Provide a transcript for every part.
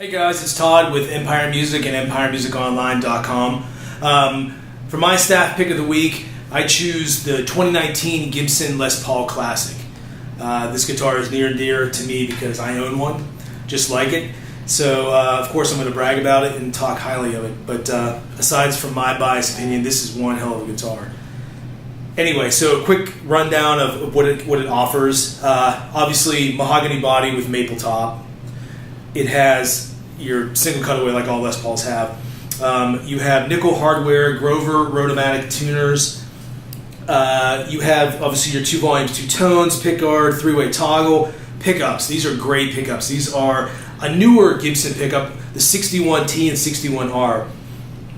Hey guys, it's Todd with Empire Music and EmpireMusicOnline.com. For my staff pick of the week, I choose the 2019 Gibson Les Paul Classic. This guitar is near and dear to me because I own one, just like it. So, of course, I'm going to brag about it and talk highly of it. But aside from my biased opinion, this is one hell of a guitar. Anyway, so a quick rundown of what it offers. Obviously, mahogany body with maple top. It has your single cutaway like all Les Pauls have. You have nickel hardware, Grover Rotomatic tuners. You have obviously your 2 volumes, 2 tones, pickguard, 3-way toggle, pickups. These are great pickups. These are a newer Gibson pickup, the 61T and 61R,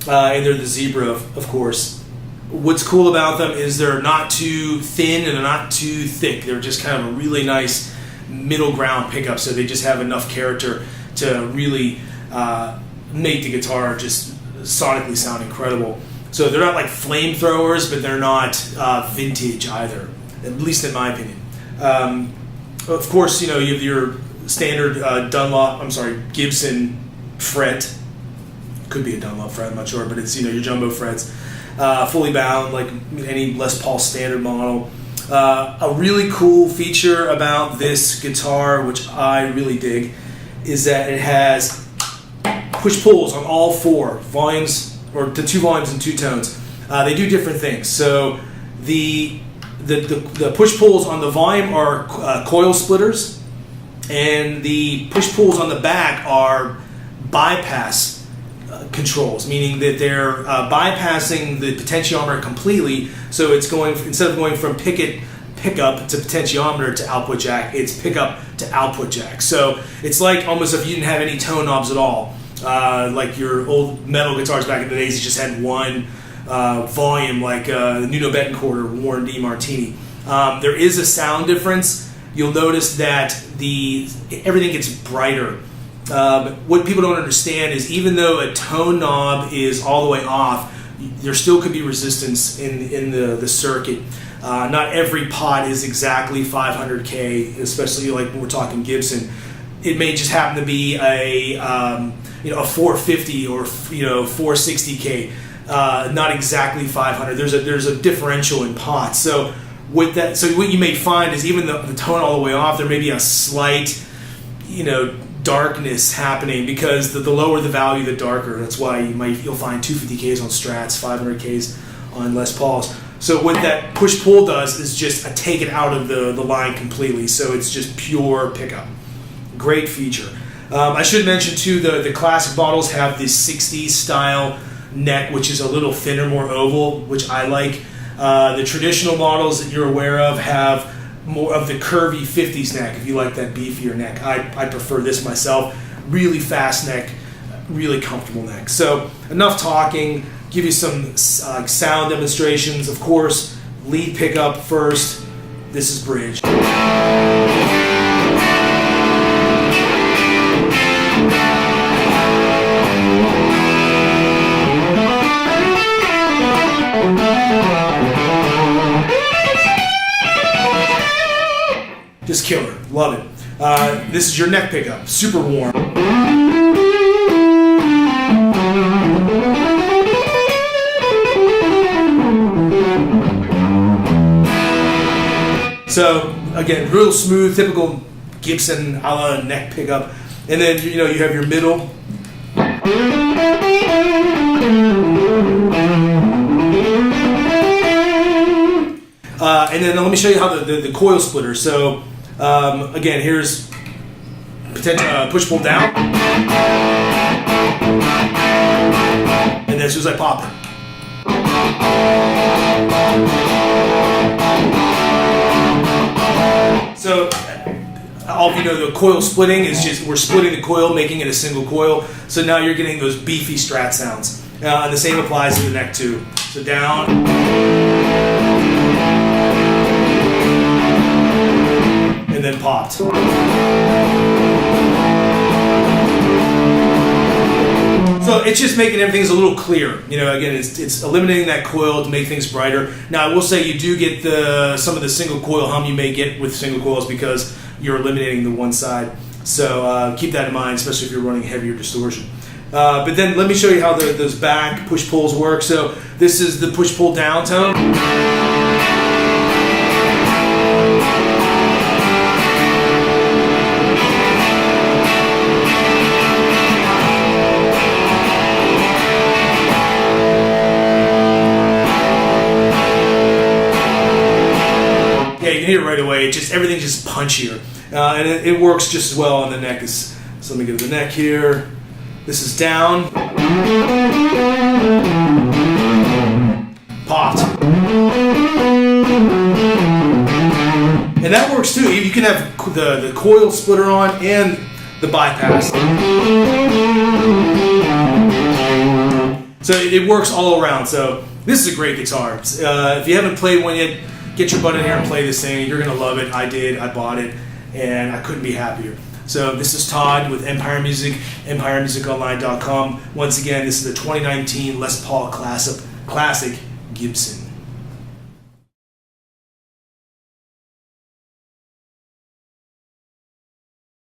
and they're the Zebra, of course. What's cool about them is they're not too thin and they're not too thick. They're just kind of a really nice middle ground pickup, so they just have enough character to really make the guitar just sonically sound incredible. So they're not like flamethrowers, but they're not vintage either, at least in my opinion. Of course, you know, you have your standard Gibson fret. Could be a Dunlop fret, I'm not sure, but it's, you know, your jumbo frets, fully bound like any Les Paul standard model. A really cool feature about this guitar, which I really dig, is that it has push-pulls on all 4 volumes, or the 2 volumes and 2 tones. They do different things. So the push-pulls on the volume are coil splitters, and the push-pulls on the back are bypass controls, meaning that they're bypassing the potentiometer completely. So it's going, instead of going from pickup to potentiometer to output jack, it's pickup to output jack. So it's like almost if you didn't have any tone knobs at all, like your old metal guitars back in the days, you just had one volume, like Nuno Bettencourt or Warren D. Martini. There is a sound difference. You'll notice that everything gets brighter. What people don't understand is even though a tone knob is all the way off, there still could be resistance in the circuit. Not every pot is exactly 500K, especially like when we're talking Gibson. It may just happen to be a 450 or 460K, not exactly 500. There's a differential in pots. So with that, so what you may find is even the tone all the way off, there may be a slight, darkness happening, because the lower the value, the darker. That's why you'll find 250Ks on Strats, 500Ks on Les Pauls. So what that push-pull does is just take it out of the line completely. So it's just pure pickup. Great feature. I should mention too, the classic models have this 60s style neck, which is a little thinner, more oval, which I like. The traditional models that you're aware of have more of the curvy 50s neck, if you like that beefier neck. I prefer this myself. Really fast neck, really comfortable neck. So enough talking, give you some sound demonstrations. Of course, lead pickup first. This is bridge. Just killer, love it. This is your neck pickup, super warm. So again, real smooth, typical Gibson a la neck pickup. And then you have your middle. And then let me show you how the coil splitter. So again, here's push-pull down, and then as soon as I pop it. So all of you know the coil splitting is just, we're splitting the coil, making it a single coil. So now you're getting those beefy Strat sounds. And the same applies to the neck too. So down. And then popped. So it's just making everything a little clearer. Again, it's eliminating that coil to make things brighter. Now, I will say you do get some of the single coil hum you may get with single coils because you're eliminating the one side. So keep that in mind, especially if you're running heavier distortion. But then let me show you how those back push-pulls work. So this is the push-pull down tone. Yeah, you can hear it right away. Everything's just punchier. And it works just as well on the neck. So let me go to the neck here. This is down. Popped. And that works too. You can have the coil splitter on and the bypass. So it works all around. So this is a great guitar. If you haven't played one yet, get your butt in here and play this thing. You're going to love it. I did. I bought it. And I couldn't be happier. So this is Todd with Empire Music, EmpireMusicOnline.com. Once again, this is the 2019 Les Paul Classic Gibson.